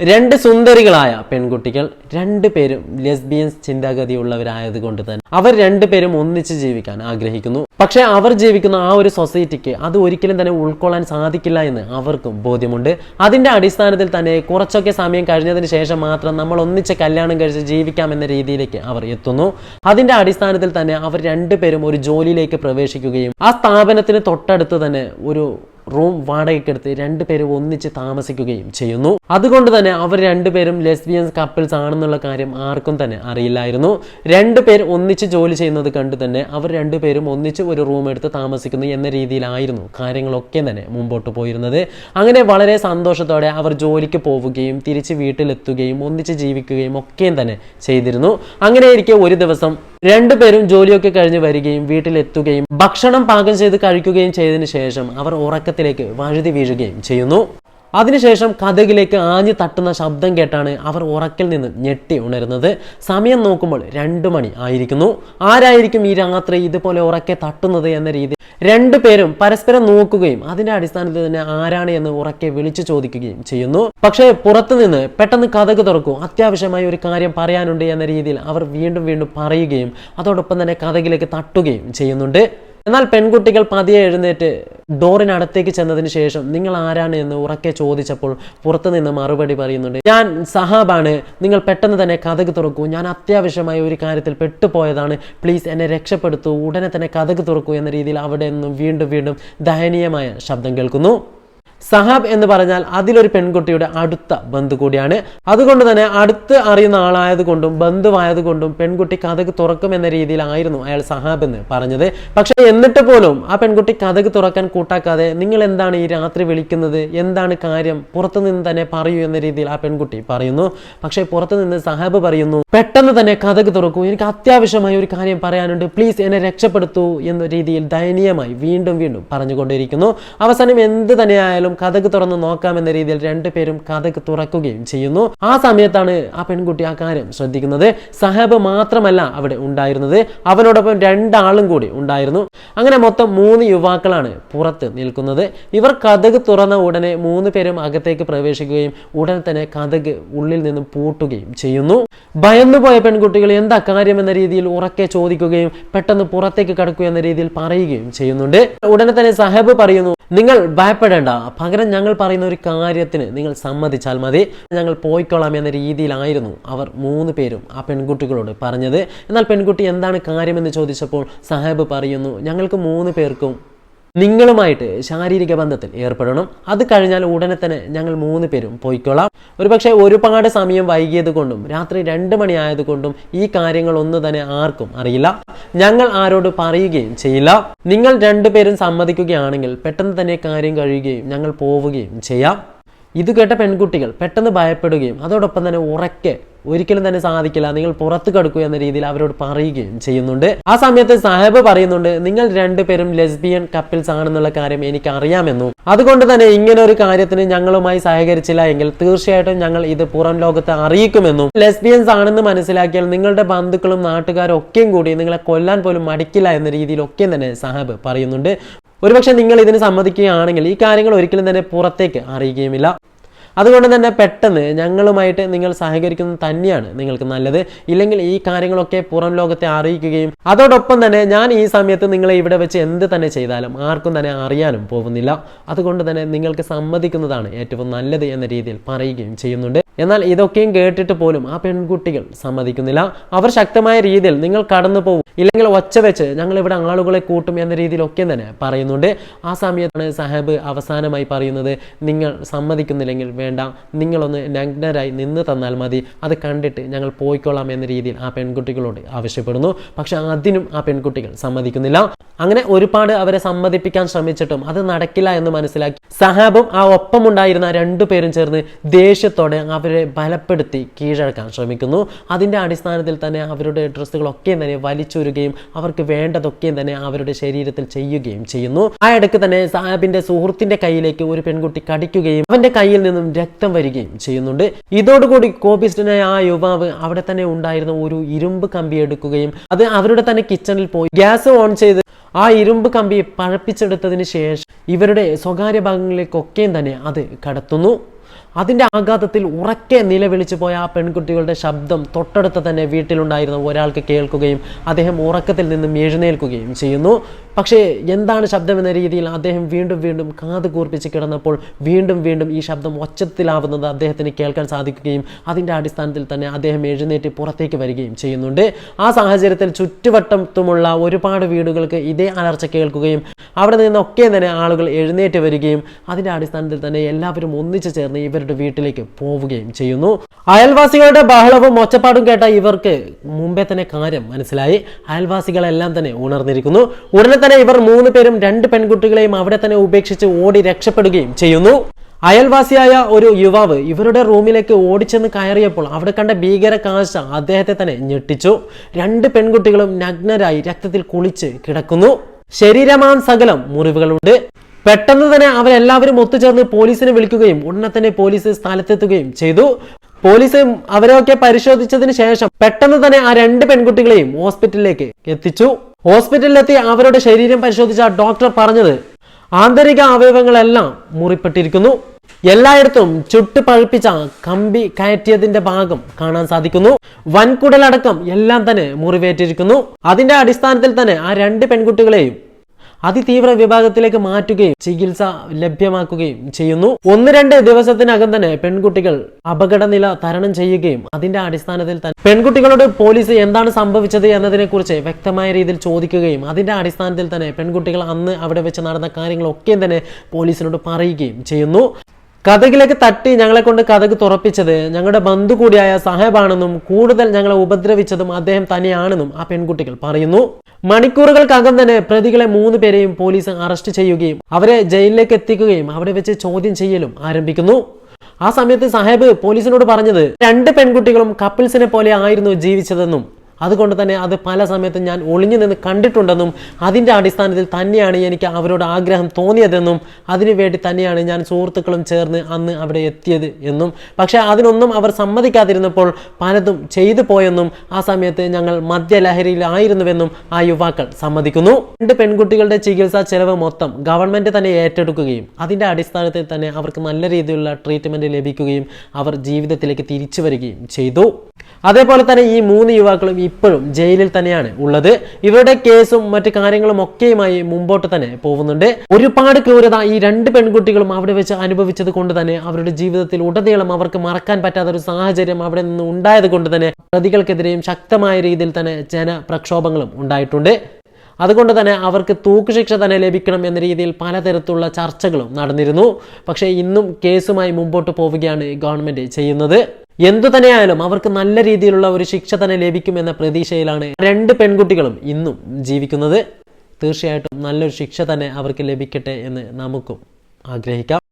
രണ്ട് സുന്ദരികളായ പെൺകുട്ടികൾ രണ്ടുപേരും ലെസ്ബിയൻസ് ചിന്താഗതിയുള്ളവരായതുകൊണ്ട് തന്നെ അവർ രണ്ടുപേരും ഒന്നിച്ച് ജീവിക്കാൻ ആഗ്രഹിക്കുന്നു. പക്ഷെ അവർ ജീവിക്കുന്ന ആ ഒരു സൊസൈറ്റിക്ക് അത് ഒരിക്കലും തന്നെ ഉൾക്കൊള്ളാൻ സാധിക്കില്ല എന്ന് അവർക്കും ബോധ്യമുണ്ട്. അതിന്റെ അടിസ്ഥാനത്തിൽ തന്നെ കുറച്ചൊക്കെ സമയം കഴിഞ്ഞതിന് ശേഷം മാത്രം നമ്മൾ ഒന്നിച്ച് കല്യാണം കഴിച്ച് ജീവിക്കാം എന്ന രീതിയിലേക്ക് അവർ എത്തുന്നു. അതിന്റെ അടിസ്ഥാനത്തിൽ തന്നെ അവർ രണ്ടുപേരും ഒരു ജോലിയിലേക്ക് പ്രവേശിക്കുകയും ആ സ്ഥാപനത്തിന് തൊട്ടടുത്ത് തന്നെ ഒരു റൂം വാടകയ്ക്കെടുത്ത് രണ്ടുപേരും ഒന്നിച്ച് താമസിക്കുകയും ചെയ്യുന്നു. അതുകൊണ്ട് തന്നെ അവർ രണ്ടുപേരും ലെസ്ബിയൻസ് കപ്പിൾസ് ആണെന്നുള്ള കാര്യം ആർക്കും തന്നെ അറിയില്ലായിരുന്നു. രണ്ടുപേർ ഒന്നിച്ച് ജോലി ചെയ്യുന്നത് കണ്ട് തന്നെ അവർ രണ്ടുപേരും ഒന്നിച്ച് ഒരു റൂം എടുത്ത് താമസിക്കുന്നു എന്ന രീതിയിലായിരുന്നു കാര്യങ്ങളൊക്കെ തന്നെ മുമ്പോട്ട് പോയിരുന്നത്. അങ്ങനെ വളരെ സന്തോഷത്തോടെ അവർ ജോലിക്ക് പോവുകയും തിരിച്ച് വീട്ടിലെത്തുകയും ഒന്നിച്ച് ജീവിക്കുകയും ഒക്കെ തന്നെ ചെയ്തിരുന്നു. അങ്ങനെയിരിക്കെ ഒരു ദിവസം രണ്ടുപേരും ജോലിയൊക്കെ കഴിഞ്ഞ് വരികയും വീട്ടിലെത്തുകയും ഭക്ഷണം പാകം ചെയ്ത് കഴിക്കുകയും ചെയ്തതിനു ശേഷം അവർ ഉറക്കത്തിലേക്ക് വഴുതി വീഴുകയും ചെയ്യുന്നു. അതിനുശേഷം കതകിലേക്ക് ആഞ്ഞു തട്ടുന്ന ശബ്ദം കേട്ടാണ് അവർ ഉറക്കിൽ നിന്ന് ഞെട്ടി ഉണരുന്നത്. സമയം നോക്കുമ്പോൾ 2 മണി ആയിരിക്കുന്നു. ആരായിരിക്കും ഈ രാത്രി ഇതുപോലെ ഉറക്കെ തട്ടുന്നത് എന്ന രീതി രണ്ടുപേരും പരസ്പരം നോക്കുകയും അതിന്റെ അടിസ്ഥാനത്തിൽ തന്നെ ആരാണ് എന്ന് ഉറക്കെ വിളിച്ചു ചോദിക്കുകയും ചെയ്യുന്നു. പക്ഷേ പുറത്തുനിന്ന് പെട്ടെന്ന് കതക് തുറക്കൂ, അത്യാവശ്യമായ ഒരു കാര്യം പറയാനുണ്ട് എന്ന രീതിയിൽ അവർ വീണ്ടും വീണ്ടും പറയുകയും അതോടൊപ്പം തന്നെ കതകിലേക്ക് തട്ടുകയും ചെയ്യുന്നുണ്ട്. എന്നാൽ പെൺകുട്ടികൾ പതിയെ എഴുന്നേറ്റ് ഡോറിനടുത്തേക്ക് ചെന്നതിന് ശേഷം നിങ്ങൾ ആരാണ് എന്ന് ഉറക്കെ ചോദിച്ചപ്പോൾ പുറത്തുനിന്ന് മറുപടി പറയുന്നുണ്ട്, ഞാൻ സഹാബാണ്, നിങ്ങൾ പെട്ടെന്ന് തന്നെ കതക് തുറക്കൂ, ഞാൻ അത്യാവശ്യമായ ഒരു കാര്യത്തിൽ പെട്ടുപോയതാണ്, പ്ലീസ് എന്നെ രക്ഷപ്പെടുത്തൂ, ഉടനെ തന്നെ കതക് തുറക്കൂ എന്ന രീതിയിൽ അവിടെ നിന്നും വീണ്ടും വീണ്ടും ദയനീയമായ ശബ്ദം കേൾക്കുന്നു. സഹാബ് എന്ന് പറഞ്ഞാൽ അതിലൊരു പെൺകുട്ടിയുടെ അടുത്ത ബന്ധു കൂടിയാണ്. അതുകൊണ്ട് തന്നെ അടുത്ത് അറിയുന്ന ആളായതുകൊണ്ടും ബന്ധുവായതുകൊണ്ടും പെൺകുട്ടി കതക് തുറക്കും എന്ന രീതിയിലായിരുന്നു അയാൾ സഹാബ് എന്ന് പറഞ്ഞത്. പക്ഷെ എന്നിട്ട് പോലും ആ പെൺകുട്ടി കതക് തുറക്കാൻ കൂട്ടാക്കാതെ നിങ്ങൾ എന്താണ് ഈ രാത്രി വിളിക്കുന്നത്, എന്താണ് കാര്യം, പുറത്തുനിന്ന് തന്നെ പറയൂ എന്ന രീതിയിൽ ആ പെൺകുട്ടി പറയുന്നു. പക്ഷെ പുറത്തുനിന്ന് സഹാബ് പറയുന്നു, പെട്ടെന്ന് തന്നെ കതക് തുറക്കൂ, എനിക്ക് അത്യാവശ്യമായ ഒരു കാര്യം പറയാനുണ്ട്, പ്ലീസ് എന്നെ രക്ഷപ്പെടുത്തൂ എന്ന രീതിയിൽ ദയനീയമായി വീണ്ടും വീണ്ടും പറഞ്ഞുകൊണ്ടിരിക്കുന്നു. അവസാനം എന്ത് തന്നെയായാലും കതക് തുറന്ന് നോക്കാമെന്ന രീതിയിൽ രണ്ടുപേരും കതക് തുറക്കുകയും ചെയ്യുന്നു. ആ സമയത്താണ് ആ പെൺകുട്ടി ആ കാര്യം ശ്രദ്ധിക്കുന്നത്. സഹാബ് മാത്രമല്ല അവിടെ ഉണ്ടായിരുന്നത്, അവനോടൊപ്പം 2 ആളും കൂടി ഉണ്ടായിരുന്നു. അങ്ങനെ മൊത്തം 3 യുവാക്കളാണ് പുറത്ത് നിൽക്കുന്നത്. ഇവർ കതക് തുറന്ന ഉടനെ 3 പേരും അകത്തേക്ക് പ്രവേശിക്കുകയും ഉടൻ തന്നെ കതക് ഉള്ളിൽ നിന്നും പൂട്ടുകയും ചെയ്യുന്നു. ഭയന്നുപോയ പെൺകുട്ടികൾ എന്താ കാര്യം എന്ന രീതിയിൽ ഉറക്കെ ചോദിക്കുകയും പെട്ടെന്ന് പുറത്തേക്ക് കടക്കുക എന്ന രീതിയിൽ പറയുകയും ചെയ്യുന്നുണ്ട്. ഉടനെ തന്നെ സഹാബ് പറയുന്നു, നിങ്ങൾ ഭയപ്പെടേണ്ട, പകരം ഞങ്ങൾ പറയുന്ന ഒരു കാര്യത്തിന് നിങ്ങൾ സമ്മതിച്ചാൽ മതി, ഞങ്ങൾ പോയിക്കൊള്ളാം എന്ന രീതിയിലായിരുന്നു അവർ 3 പേരും ആ പെൺകുട്ടികളോട് പറഞ്ഞത്. എന്നാൽ പെൺകുട്ടി എന്താണ് കാര്യമെന്ന് ചോദിച്ചപ്പോൾ സഹാബ് പറയുന്നു, ഞങ്ങൾക്ക് 3 പേർക്കും നിങ്ങളുമായിട്ട് ശാരീരിക ബന്ധത്തിൽ ഏർപ്പെടണം, അത് കഴിഞ്ഞാൽ ഉടനെ തന്നെ ഞങ്ങൾ 3 പേരും പോയിക്കൊള്ളാം. ഒരുപക്ഷെ ഒരുപാട് സമയം വൈകിയത് കൊണ്ടും രാത്രി 2 മണി ആയതുകൊണ്ടും ഈ കാര്യങ്ങൾ ഒന്നും തന്നെ ആർക്കും അറിയില്ല, ഞങ്ങൾ ആരോട് പറയുകയും ചെയ്യില്ല. നിങ്ങൾ 2 പേരും സമ്മതിക്കുകയാണെങ്കിൽ പെട്ടെന്ന് തന്നെ കാര്യം കഴിയുകയും ഞങ്ങൾ പോവുകയും ചെയ്യാം. ഇത് കേട്ട പെൺകുട്ടികൾ പെട്ടെന്ന് ഭയപ്പെടുകയും അതോടൊപ്പം തന്നെ ഉറക്കെ ഒരിക്കലും തന്നെ സാധിക്കില്ല, നിങ്ങൾ പുറത്ത് കടക്കൂ എന്ന രീതിയിൽ അവരോട് പറയുകയും ചെയ്യുന്നുണ്ട്. ആ സമയത്ത് സാഹിബ് പറയുന്നുണ്ട്, നിങ്ങൾ 2 പേരും ലെസ്ബിയൻ കപ്പിൾസ് ആണെന്നുള്ള കാര്യം എനിക്ക് അറിയാമെന്നും അതുകൊണ്ട് തന്നെ ഇങ്ങനെ ഒരു കാര്യത്തിന് ഞങ്ങളുമായി സഹകരിച്ചില്ല എങ്കിൽ തീർച്ചയായിട്ടും ഞങ്ങൾ ഇത് പുറം ലോകത്തെ അറിയിക്കുമെന്നും ലെസ്ബിയൻസ് ആണെന്ന് മനസ്സിലാക്കിയാൽ നിങ്ങളുടെ ബന്ധുക്കളും നാട്ടുകാരും ഒക്കെയും കൂടി നിങ്ങളെ കൊല്ലാൻ പോലും മടിക്കില്ല എന്ന രീതിയിലൊക്കെ തന്നെ സാഹിബ് പറയുന്നുണ്ട്. ഒരുപക്ഷെ നിങ്ങൾ ഇതിന് സമ്മതിക്കുകയാണെങ്കിൽ ഈ കാര്യങ്ങൾ ഒരിക്കലും തന്നെ പുറത്തേക്ക് അറിയുകയുമില്ല. അതുകൊണ്ട് തന്നെ പെട്ടെന്ന് ഞങ്ങളുമായിട്ട് നിങ്ങൾ സഹകരിക്കുന്നത് തന്നെയാണ് നിങ്ങൾക്ക് നല്ലത്, ഇല്ലെങ്കിൽ ഈ കാര്യങ്ങളൊക്കെ പുറം ലോകത്തെ അറിയിക്കുകയും അതോടൊപ്പം തന്നെ ഞാൻ ഈ സമയത്ത് നിങ്ങളെ ഇവിടെ വെച്ച് എന്ത് തന്നെ ചെയ്താലും ആർക്കും തന്നെ അറിയാനും പോകുന്നില്ല, അതുകൊണ്ട് തന്നെ നിങ്ങൾക്ക് സമ്മതിക്കുന്നതാണ് ഏറ്റവും നല്ലത് എന്ന രീതിയിൽ പറയുകയും ചെയ്യുന്നുണ്ട്. എന്നാൽ ഇതൊക്കെയും കേട്ടിട്ട് പോലും ആ പെൺകുട്ടികൾ സമ്മതിക്കുന്നില്ല. അവർ ശക്തമായ രീതിയിൽ നിങ്ങൾ കടന്നു പോകും, ഇല്ലെങ്കിൽ ഒച്ച വെച്ച് ഞങ്ങൾ ഇവിടെ ആളുകളെ കൂട്ടും എന്ന രീതിയിലൊക്കെ തന്നെ പറയുന്നുണ്ട്. ആ സമയത്താണ് സാഹിബ് അവസാനമായി പറയുന്നത്, നിങ്ങൾ സമ്മതിക്കുന്നില്ലെങ്കിൽ വേണ്ട, നിങ്ങളൊന്ന് നഗ്നരായി നിന്ന് തന്നാൽ മതി, അത് കണ്ടിട്ട് ഞങ്ങൾ പോയിക്കൊള്ളാം എന്ന രീതിയിൽ ആ പെൺകുട്ടികളോട് ആവശ്യപ്പെടുന്നു. പക്ഷെ അതിനും ആ പെൺകുട്ടികൾ സമ്മതിക്കുന്നില്ല. അങ്ങനെ ഒരുപാട് അവരെ സമ്മതിപ്പിക്കാൻ ശ്രമിച്ചിട്ടും അത് നടക്കില്ല എന്ന് മനസ്സിലാക്കി സഹാബും ആ ഒപ്പമുണ്ടായിരുന്ന 2 പേരും ചേർന്ന് ദേഷ്യത്തോടെ അവരെ ബലപ്പെടുത്തി കീഴടക്കാൻ ശ്രമിക്കുന്നു. അതിന്റെ അടിസ്ഥാനത്തിൽ തന്നെ അവരുടെ ഡ്രസ്സുകളൊക്കെ തന്നെ വലിച്ചൂരുകയും അവർക്ക് വേണ്ടതൊക്കെ തന്നെ അവരുടെ ശരീരത്തിൽ ചെയ്യുകയും ചെയ്യുന്നു. ആ ഇടയ്ക്ക് തന്നെ സഹാബിന്റെ സുഹൃത്തിന്റെ കയ്യിലേക്ക് ഒരു പെൺകുട്ടി കടിക്കുകയും അവന്റെ കയ്യിൽ നിന്നും രക്തം വരികയും ചെയ്യുന്നുണ്ട്. ഇതോടുകൂടി കോപിസ്റ്റനായ ആ യുവാവ് അവിടെ തന്നെ ഉണ്ടായിരുന്ന ഒരു ഇരുമ്പ് കമ്പി എടുക്കുകയും അത് അവരുടെ തന്നെ കിച്ചണിൽ പോയി ഗ്യാസ് ഓൺ ചെയ്ത് ആ ഇരുമ്പ് കമ്പി പഴപ്പിച്ചെടുത്തതിന് ശേഷം ഇവരുടെ സ്വകാര്യ ഭാഗങ്ങളിലേക്കൊക്കെയും തന്നെ അത് കടത്തുന്നു. അതിൻ്റെ ആഘാതത്തിൽ ഉറക്കെ നിലവിളിച്ചു പോയ ആ പെൺകുട്ടികളുടെ ശബ്ദം തൊട്ടടുത്ത് തന്നെ വീട്ടിലുണ്ടായിരുന്ന ഒരാൾക്ക് കേൾക്കുകയും അദ്ദേഹം ഉറക്കത്തിൽ നിന്നും എഴുന്നേൽക്കുകയും ചെയ്യുന്നു. പക്ഷേ എന്താണ് ശബ്ദം എന്ന രീതിയിൽ അദ്ദേഹം വീണ്ടും വീണ്ടും കാത് കൂർപ്പിച്ച് കിടന്നപ്പോൾ വീണ്ടും വീണ്ടും ഈ ശബ്ദം ഒച്ചത്തിലാവുന്നത് അദ്ദേഹത്തിന് കേൾക്കാൻ സാധിക്കുകയും അതിൻ്റെ അടിസ്ഥാനത്തിൽ തന്നെ അദ്ദേഹം എഴുന്നേറ്റ് പുറത്തേക്ക് വരികയും ചെയ്യുന്നുണ്ട്. ആ സാഹചര്യത്തിൽ ചുറ്റുവട്ടത്തുമുള്ള ഒരുപാട് വീടുകൾക്ക് ഇതേ അലർച്ച കേൾക്കുകയും അവിടെ നിന്നൊക്കെ തന്നെ ആളുകൾ എഴുന്നേറ്റ് വരികയും അതിൻ്റെ അടിസ്ഥാനത്തിൽ തന്നെ എല്ലാവരും ഒന്നിച്ചു ചേർന്ന് ഇവരുടെ വീട്ടിലേക്ക് പോവുകയും ചെയ്യുന്നു. അയൽവാസികളുടെ ബഹളവും ഒച്ചപ്പാടും കേട്ട ഇവർക്ക് മുമ്പേ തന്നെ കാര്യം മനസ്സിലായി. അയൽവാസികളെല്ലാം തന്നെ ഉണർന്നിരിക്കുന്നു. ഉടനെ തന്നെ ഇവർ 3 പേരും 2 പെൺകുട്ടികളെയും അവിടെ തന്നെ ഉപേക്ഷിച്ച് ഓടി രക്ഷപ്പെടുകയും ചെയ്യുന്നു. അയൽവാസിയായ ഒരു യുവാവ് ഇവരുടെ റൂമിലേക്ക് ഓടിച്ചെന്ന് കയറിയപ്പോൾ അവിടെ കണ്ട ഭീകര കാഴ്ച അദ്ദേഹത്തെ തന്നെ ഞെട്ടിച്ചു. 2 പെൺകുട്ടികളും നഗ്നരായി രക്തത്തിൽ കുളിച്ച് കിടക്കുന്നു. ശരീരമാസകലം മുറിവുകളുണ്ട്. പെട്ടെന്ന് തന്നെ അവരെല്ലാവരും ഒത്തുചേർന്ന് പോലീസിനെ വിളിക്കുകയും ഉടനെ തന്നെ പോലീസ് സ്ഥലത്തെത്തുകയും ചെയ്തു. പോലീസ് അവരെയൊക്കെ പരിശോധിച്ചതിന് ശേഷം പെട്ടെന്ന് തന്നെ ആ 2 പെൺകുട്ടികളെയും ഹോസ്പിറ്റലിലേക്ക് എത്തിച്ചു. ഹോസ്പിറ്റലിലെത്തി അവരുടെ ശരീരം പരിശോധിച്ച ഡോക്ടർ പറഞ്ഞത് ആന്തരിക അവയവങ്ങളെല്ലാം മുറിപ്പെട്ടിരിക്കുന്നു. എല്ലായിടത്തും ചുട്ട് പഴുപ്പിച്ച കമ്പി കയറ്റിയതിന്റെ ഭാഗം കാണാൻ സാധിക്കുന്നു. വൻകുടലടക്കം എല്ലാം തന്നെ മുറിവേറ്റിരിക്കുന്നു. അതിന്റെ അടിസ്ഥാനത്തിൽ തന്നെ ആ 2 പെൺകുട്ടികളെയും അതിതീവ്ര വിഭാഗത്തിലേക്ക് മാറ്റുകയും ചികിത്സ ലഭ്യമാക്കുകയും ചെയ്യുന്നു. 1-2 ദിവസത്തിനകം തന്നെ പെൺകുട്ടികൾ അപകടനില തരണം ചെയ്യുകയും അതിന്റെ അടിസ്ഥാനത്തിൽ തന്നെ പെൺകുട്ടികളോട് പോലീസ് എന്താണ് സംഭവിച്ചത് എന്നതിനെ കുറിച്ച് വ്യക്തമായ രീതിയിൽ ചോദിക്കുകയും അതിന്റെ അടിസ്ഥാനത്തിൽ തന്നെ പെൺകുട്ടികൾ അന്ന് അവിടെ വെച്ച് നടന്ന കാര്യങ്ങളൊക്കെ തന്നെ പോലീസിനോട് പറയുകയും ചെയ്യുന്നു. കഥകിലേക്ക് തട്ടി ഞങ്ങളെ കൊണ്ട് കഥക് തുറപ്പിച്ചത് ഞങ്ങളുടെ ബന്ധു കൂടിയായ സാഹേബാണെന്നും കൂടുതൽ ഞങ്ങളെ ഉപദ്രവിച്ചതും അദ്ദേഹം തന്നെയാണെന്നും ആ പെൺകുട്ടികൾ പറയുന്നു. മണിക്കൂറുകൾക്കകം തന്നെ പ്രതികളെ 3 പേരെയും പോലീസ് അറസ്റ്റ് ചെയ്യുകയും അവരെ ജയിലിലേക്ക് എത്തിക്കുകയും അവിടെ വെച്ച് ചോദ്യം ചെയ്യലും ആരംഭിക്കുന്നു. ആ സമയത്ത് സാഹേബ് പോലീസിനോട് പറഞ്ഞത് 2 പെൺകുട്ടികളും കപ്പിൾസിനെ പോലെ ആയിരുന്നു ജീവിച്ചതെന്നും അതുകൊണ്ട് തന്നെ അത് പല സമയത്തും ഞാൻ ഒളിഞ്ഞു നിന്ന് കണ്ടിട്ടുണ്ടെന്നും അതിൻ്റെ അടിസ്ഥാനത്തിൽ തന്നെയാണ് എനിക്ക് അവരോട് ആഗ്രഹം തോന്നിയതെന്നും അതിനുവേണ്ടി തന്നെയാണ് ഞാൻ സുഹൃത്തുക്കളും ചേർന്ന് അന്ന് അവിടെ എത്തിയത് എന്നും പക്ഷേ അതിനൊന്നും അവർ സമ്മതിക്കാതിരുന്നപ്പോൾ പലതും ചെയ്തു പോയെന്നും ആ സമയത്ത് ഞങ്ങൾ മദ്യലഹരിയിലായിരുന്നുവെന്നും ആ യുവാക്കൾ സമ്മതിക്കുന്നു. 2 പെൺകുട്ടികളുടെ ചികിത്സാ ചെലവ് മൊത്തം ഗവൺമെന്റ് തന്നെ ഏറ്റെടുക്കുകയും അതിൻ്റെ അടിസ്ഥാനത്തിൽ തന്നെ അവർക്ക് നല്ല രീതിയിലുള്ള ട്രീറ്റ്മെന്റ് ലഭിക്കുകയും അവർ ജീവിതത്തിലേക്ക് തിരിച്ചു വരികയും ചെയ്തു. അതേപോലെ തന്നെ ഈ 3 യുവാക്കളും ഇപ്പോഴും ജയിലിൽ തന്നെയാണ് ഉള്ളത്. ഇവരുടെ കേസും മറ്റു കാര്യങ്ങളും ഒക്കെയുമായി മുമ്പോട്ട് തന്നെ പോകുന്നുണ്ട്. ഒരുപാട് ക്രൂരത ഈ 2 പെൺകുട്ടികളും അവിടെ വെച്ച് അനുഭവിച്ചത് കൊണ്ട് തന്നെ അവരുടെ ജീവിതത്തിൽ ഉടനീളം അവർക്ക് മറക്കാൻ പറ്റാത്ത ഒരു സാഹചര്യം അവിടെ നിന്ന് ഉണ്ടായത് കൊണ്ട് തന്നെ പ്രതികൾക്കെതിരെയും ശക്തമായ രീതിയിൽ തന്നെ ജനപ്രക്ഷോഭങ്ങളും ഉണ്ടായിട്ടുണ്ട്. അതുകൊണ്ട് തന്നെ അവർക്ക് തൂക്കുശിക്ഷ തന്നെ ലഭിക്കണം എന്ന രീതിയിൽ പലതരത്തിലുള്ള ചർച്ചകളും നടന്നിരുന്നു. പക്ഷേ ഇന്നും കേസുമായി മുമ്പോട്ട് പോവുകയാണ് ഗവൺമെന്റ് ചെയ്യുന്നത്. എന്തു തന്നെയായാലും അവർക്ക് നല്ല രീതിയിലുള്ള ഒരു ശിക്ഷ തന്നെ ലഭിക്കുമെന്ന പ്രതീക്ഷയിലാണ് 2 പെൺകുട്ടികളും ഇന്നും ജീവിക്കുന്നത്. തീർച്ചയായിട്ടും നല്ലൊരു ശിക്ഷ തന്നെ അവർക്ക് ലഭിക്കട്ടെ എന്ന് നമുക്കും ആഗ്രഹിക്കാം.